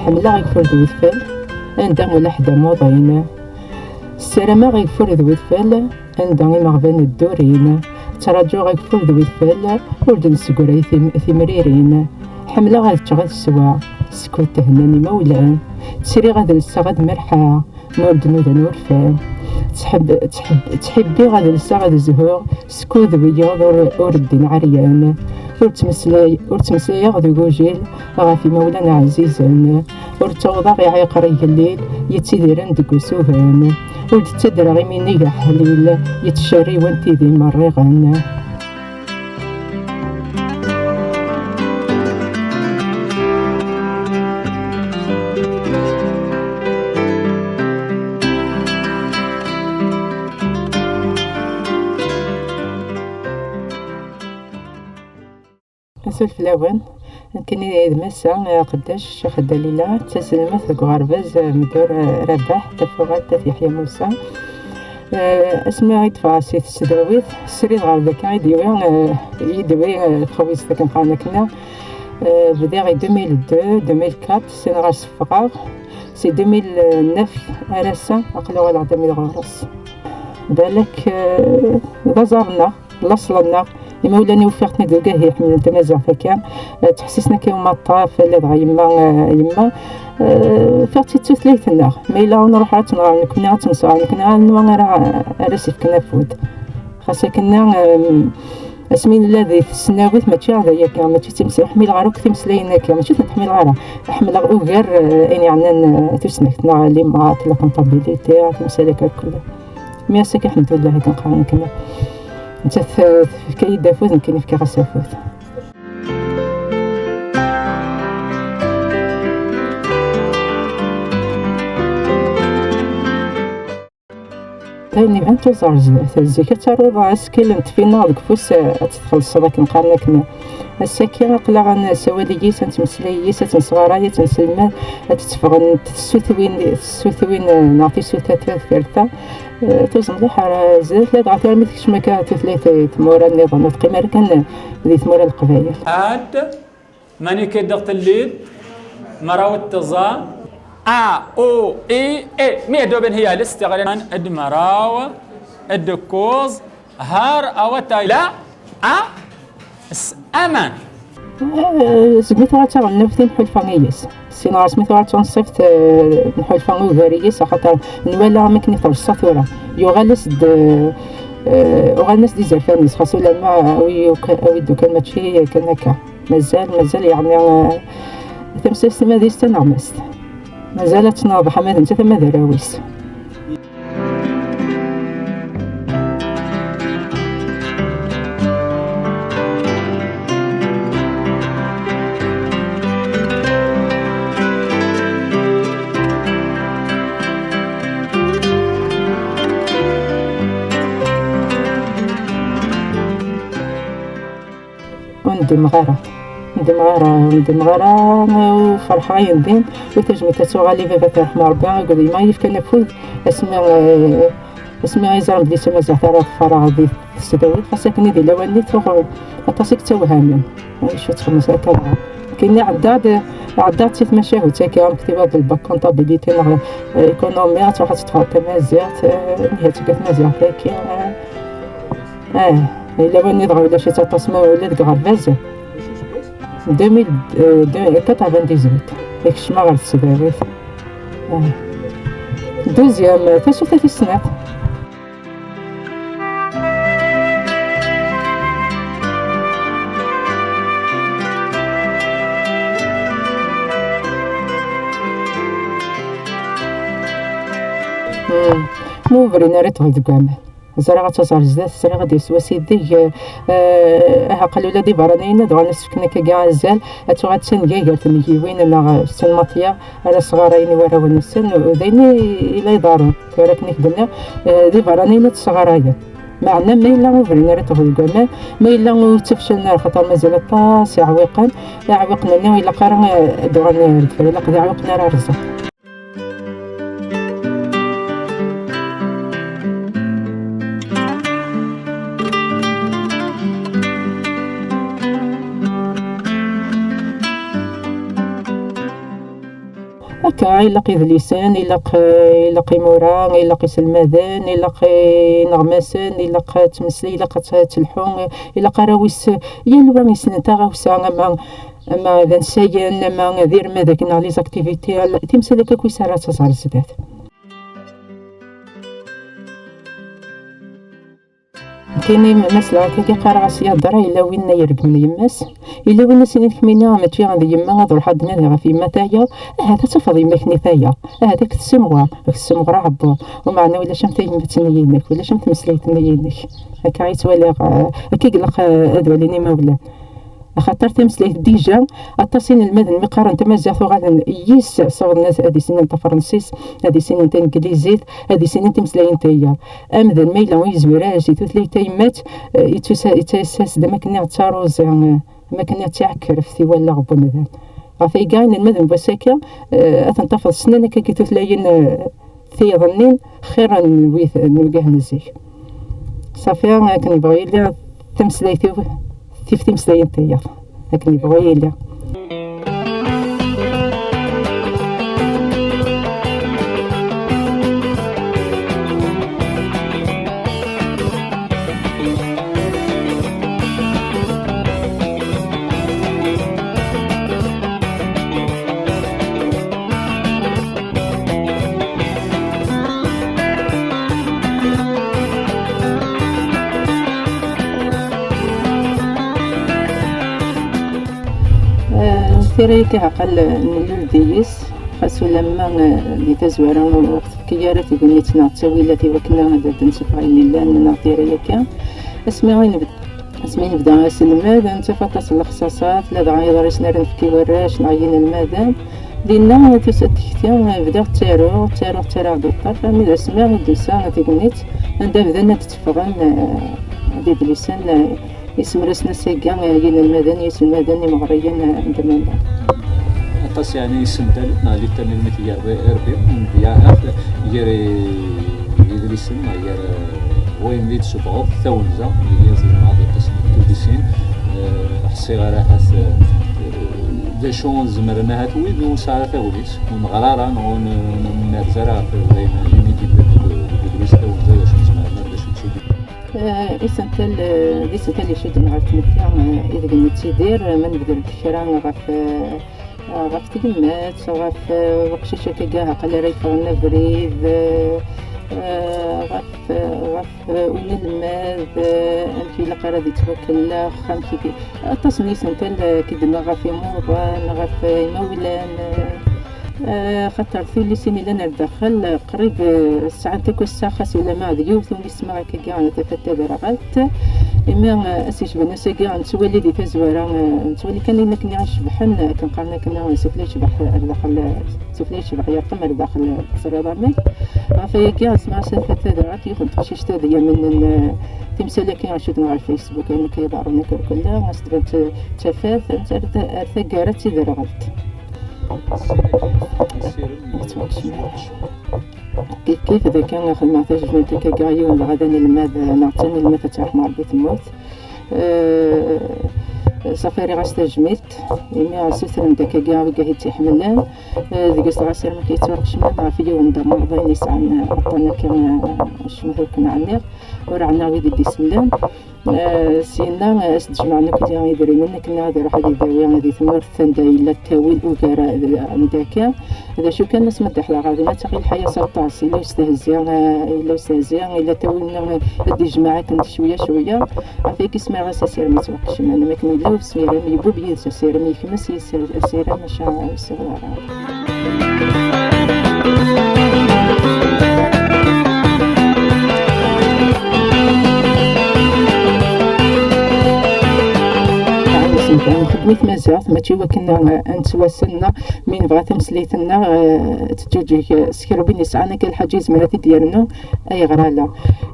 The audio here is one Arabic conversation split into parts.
حملة غيكفر ذو ذفال عندها ولا حدا موضعين السلامة غيكفر ذو ذفال عندها مغبان الدورين تراجو غيكفر ذو ذفال ورد نسقري ثمريرين حملة غتشغل السوا سكوت تهناني مولان تسري غاد لسا غاد مرحا نورد نوذا نورفان تحبي غاد لسا غاد زهور سكوت وياض وردين عريان ورتمسلاي غاد وجيل غافي مولانا عزيزان ورتوضا غي عيقري الليل يتسيدران دقو سوهان ورتتدرى غي ميني حليل يتشري وانتي ذي مريغان أسولف الأوان كني دمسا قداش الشيخ الدليلة تسلمت ذوك غرباز مدور رباح تفوغات تاف يحيى موسى اسمها يدفع سيت السدراويت سريد غربا كان يدوي خويس تاكن قانا كنا بدا غي 2002 2004 سنة غار صفقاغ سي 2009 أرسا أقلو غالا 2000 بالك غزارنا لصلنا مولانا وفقتني دوكا هي حمل تمازع فكان تحسسنا كيما الطاف لا دغا يما فاتي تثليثنا ما الا نروح عاد كنا تنصار كنا نرا راسي كنا فود خاصة كنا اسمين الذي في السناويت ماشي هذايا كان ماشي تمسح حمل غاروك تمسلينا كان ماشي تحمل غارة حمل غير يعني عندنا تسنكتنا لي مات لا كونطابيليتي تمسالك كله مياسك الحمد لله كنقارن كنا انت في كاي دافوت يمكن في غسافوت ثاني انت زرز الزكاه تروض اسكلمت فينا ديك فوس تخلص هذاك نقارن كنا السكينه قلا غن سواليي تنمسلي تنصغرايا تنسلمان تتفغن تسوثوين نعطي سوثات ثالثه توزن مليحه زاد لا عطيها ما تكش مكا ثلاثه تمورا النظام تقيمه كان ذي تمورا القبائل عاد ماني كيدغت الليل مراوت تزا او اي مي دوبن هي الاستغلال اد مراو اد كوز هار او تايلا امان سميتو غاتشغل نفتي نحو الفانيس سينا سميتو غاتشنصيفت نحو الفانو غاريس خاطر نوالا مكني ترصا ثورة يغلس وغالناس دي زرفانيس خاصو لما ويدو كان ماشي كان هكا مازال يعني تمسيس ما ديس تنعمست مازال تناض حماد انت ثم دراويس ندمغارة وفرحة يندين وتجمي تسوغالي في بث رحمة ربي قولي ما يفكا نفوذ اسمي غيزار بلي سما زهتارة فراغ دي السداوي خاصة كني دي لواني توغ أطاسيك توهامن شو تخمس هكا كيني عداد تيت مشاهد تاكي عم كتبا بالباك كونطابيليتي نغ ايكونوميا تروح تتفاوض تمازيغت نهاية تلقات مازيغ تاكي إلا واني دغا ولا شي تاطاسما ولا ديك غرباز 2098 ديك الشما غير السداويت دوزيام تاسو ثلاث سنوات مو برينا ريت غير كامل زرا غتزار زاد زرا غادي يسوا سيدي قالوا لا دي برانينا دغا الناس فكنا كاع زال اتو غاتسنكا قالت لي وين انا سن مطيا على صغارين وراو النسن وديني الى يدارون ولكن قلنا دي برانينا صغارايا معنا ما الا مبرنا ريت غير كامل ما الا تفشلنا خاطر مازال طاس عويقا عوقنا الا قرا دغا الفريق قد عوقنا راه رزق هكا يلاقي ذليسان يلاقي مورا يلاقي سلمذان يلاقي نغماسان يلاقي تمسلي يلاقي تلحون يلاقي راويس يلوان يسنتا غاوسا اما ذا نسايان اما دير ماذاك لي زاكتيفيتي تمسلك كوي سارة تزار الزداد. كاينين مسلا كي قارع سيادرا الا وين يرق من يماس الا وين سيني كمينا ماشي غادي يما غادي نروح عندنا غا في متايا هذا تفض يماك نتايا هذاك السمغ راه عبو ومعنا ولا شمت يمتنيينك ولا شمت مسليتنيينك هكا يتوالى هكا يقلق ادواليني ما ولا خاطر تمسليه ديجا اتصين المدن مقارنه تمازاثو غادي يس صور الناس هذه سنين انت فرنسيس هذه سنين انت انجليزيت هذه سنين انت مسلاين نتايا امذا ميلا ويزوراج تثلي تيمات يتساس دما كنا تاروز ما كنا تعكر في ولا غبو مثلا عافاي كاين المدن بساكا تنتفض سنين كي تثلين في ظنين خيرا نلقاه مزيك صافي كنبغي لي تمسلايتو تفتي مسلاين نتايا لكن يبغي لي ثيريك عقل نلول ديس خاصو لما اللي تزوارا وقت كيارات يقولني تنعتسوي التي وكنا هذا تنسف عيني لان نعطيري كان اسمي نبدا سلماد نتفاطس الاختصاصات لا دعاية درسنا نفكي وراش نعين المادام دينا تساتيكتيا بدا تارو بالطرف من اسمي ندوسا تيقنيت عندها بدنا تتفغن هذه دليسان اسم رسنا ساقا ين المدني اسم المدني مغريا عندنا أطاس يعني اسم دالتنا اللي تاني المثيار ربي يا يري يدرسن ير وين بيت سبعة ثونزا اللي هي جماعة القسم التدريسين حسي غراحات ذا شون زمرنا هاتويد وسعر ثوليس ونغرارا ونرزرا في غير يميدي بدرس ثونزا ذا شون زمرنا ذا شون سيدي إسنتال يشد مع التمثيل إذا كنت تدير من بدل الكرام غاف تقمات غاف وقشيشة كاها قال ريفا النبريد غاف وين الماذ أنتي لقى راضي توكل خامتي التصنيف إسنتال كدنا غاف يموران غاف يمولان خاطر في اللي سيني لنا ندخل قريب الساعة تاكو الساعة خاص ولا ما عاد يوث ونسمع كاع نتفتى درغات إما أسيش بناسا كاع نتولي دي تزوارا نتولي كان لنا كنا نشبحن كنقارنا كنا نسفلي شبح داخل سفلي شبح يرقم داخل الصريضة مي عافايا كاع نسمع تفتى درغات ياخد تخشيش تاذيا من تمثال كي نشوفنا على الفيسبوك يعني كيضعرونا كلها نستبد تفاث أرثا كارات درغات كيف إذا كان ناخذ مع تجربتي كقايون غدا الماذا نعطيني الماذا تاع مربي تموت صافي غاس تجميت إما سوثر نداك كاع وكاهي تحملان ذيك غاسير ما كيتوقش ما في يوم دا مرضى يسعى عطانا كان شمثل كنا عنيق ورعنا ويدي دي سلام سينا استجمعنا كل يوم يدري منا كنا هذا راح يداوي هذه ثمر ثندا إلا التاويل وكرا عندك هذا شو كان نسمع دحلا غادي ما تقي الحياة سطاس إلا استهزئ إلا تاويلنا هذه جماعة كنت شوية عافاك اسمع غاس سير ما توقفش معنا ما كنا لا سميرة يبوب ينسى سير ما يفهمش سير ماشي صغار خدمت مازال ماشي وكنا نتواصلنا من بغات تمسليتنا تجوجي سكربين يسعانا كالحاجز مراتي ديالنا اي غرالا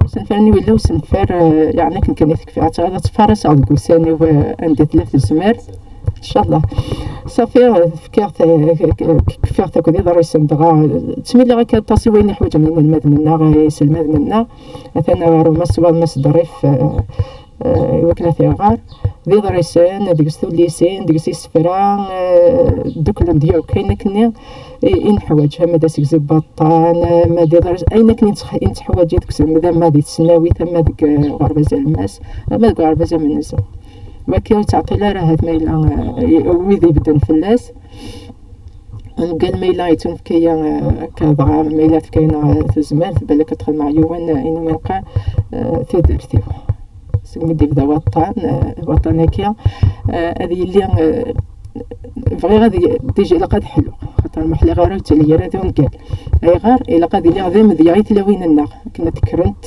سنفرني ولا وسنفر يعني كان يثك هذا تفارس على الكوساني وعندي 3 زمار ان شاء الله صافي فكرت كوني داري سندغا تسميلي غا كطاسي وين حوايج من الماد منا غا يسلماد منا مثلا روما سوا الماس ظريف وكلا ثيغار ذي ضريسان ديك ستوليسين ديك سفران دوك ديال كاين كني إن حوايجها مادا سيكزي بطان مادا ضرس أين كني نتحوايج ديك مادا ما دي تسناوي تما ديك غربزة الماس ما ديك غربزة من النسا ما كاين تعطي لا راه هاد مايلا ويدي بدن فلاس قال ميلا يتنفكيا كضغا ميلا فكاينا تزمان بالك تدخل مع يوان إنه ما يلقى تدرتيو سميدي بدا وطن هكيا هذه اللي بغي غادي تيجي إلا قد حلو خاطر محلى غير تالي راه دون قال اي غار إلا قد اللي غادي مديا تلاوين الناق كنا تكرنت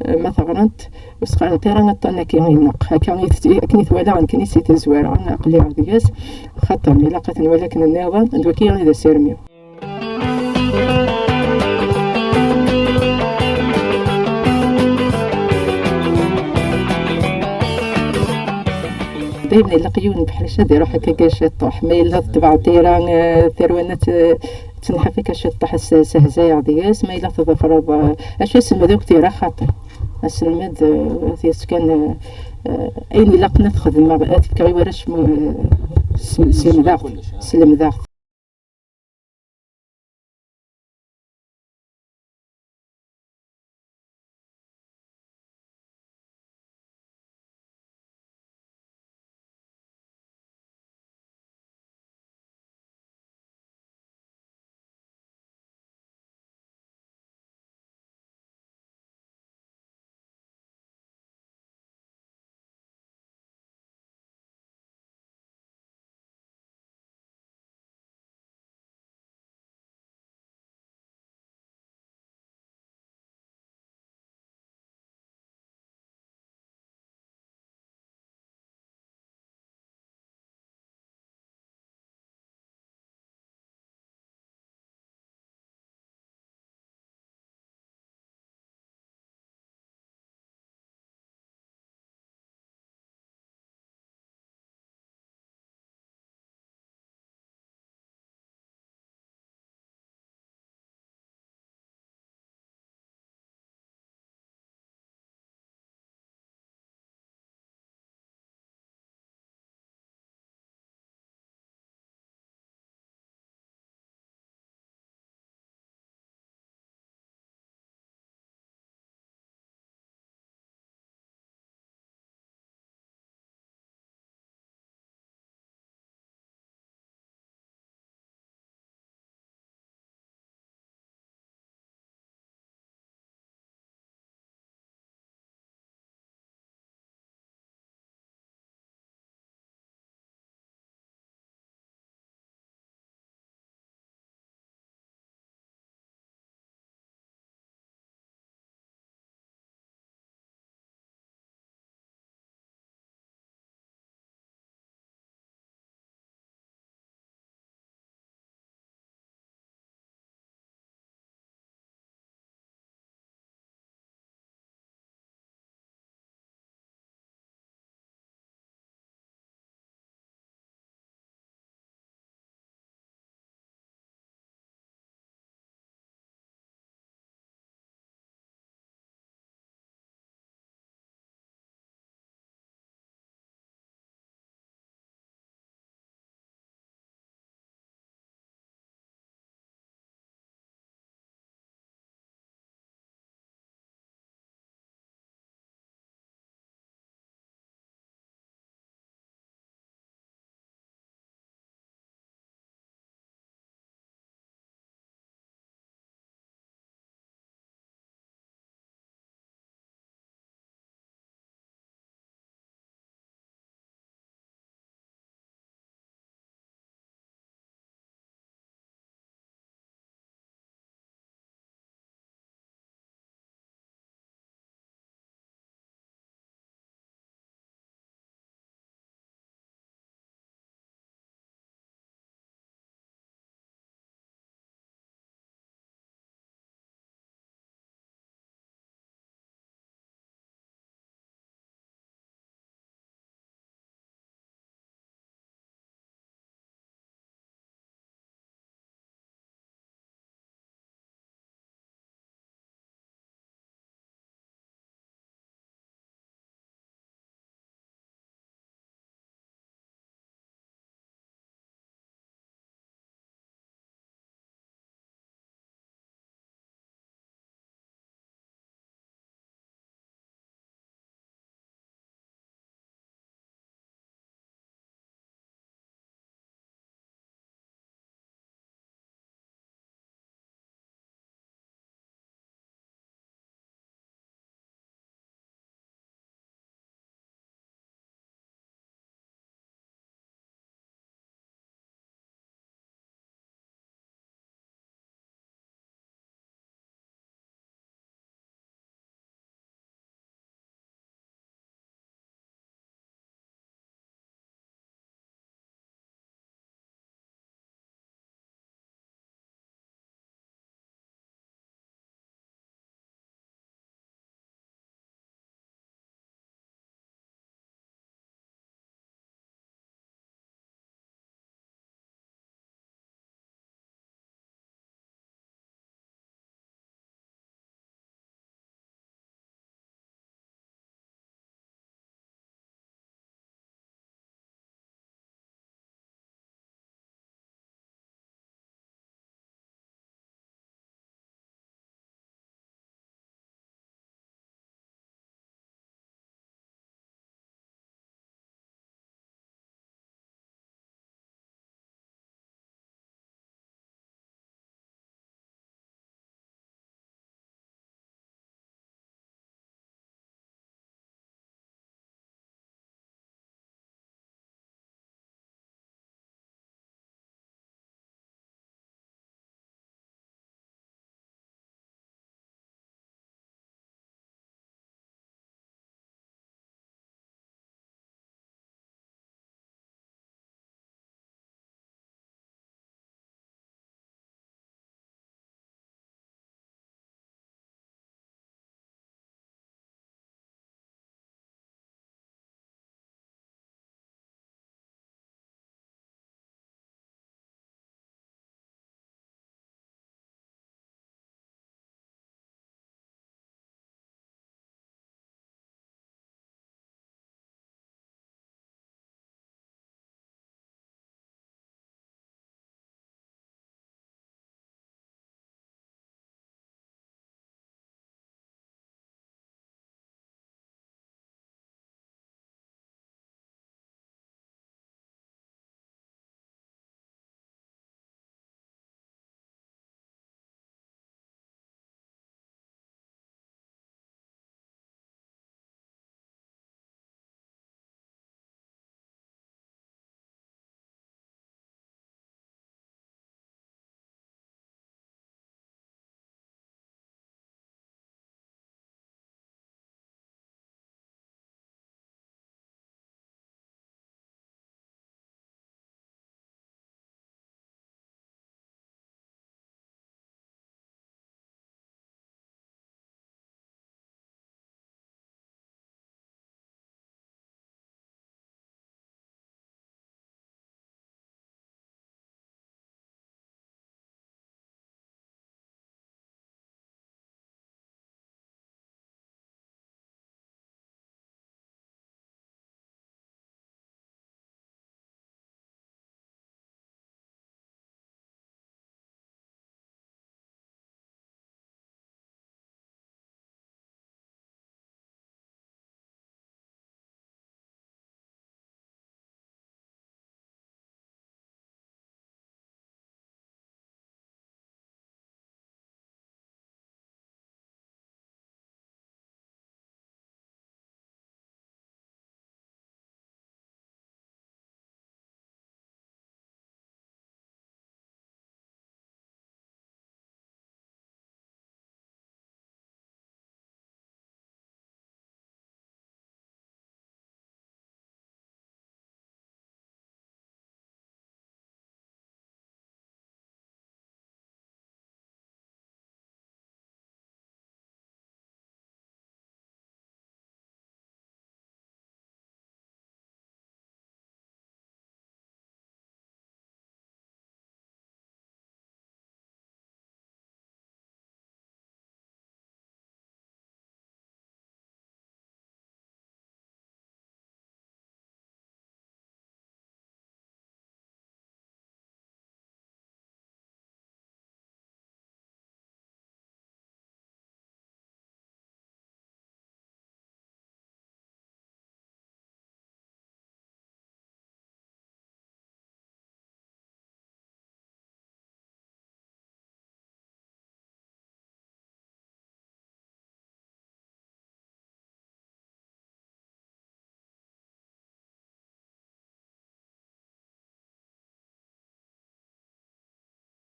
ما ثغرنت وسقان تيرا نطنا كي الناق هكا كني ثوالا عن كنيسة الزوار قلي غادي ياس خاطر إلا قد ولكن النظام دوكي غادي سيرميو دايما لقيون بحال شادي روح هكا كاش طوح ما الا تبع تيران ثروانات تنحى فيك الشطح سهزايا دياس ما الا تضفرض اش اسم هذوك تيرا خاطر السلماد كان اين لقنا تخدم ما بقات كغي وراش سلم ذاك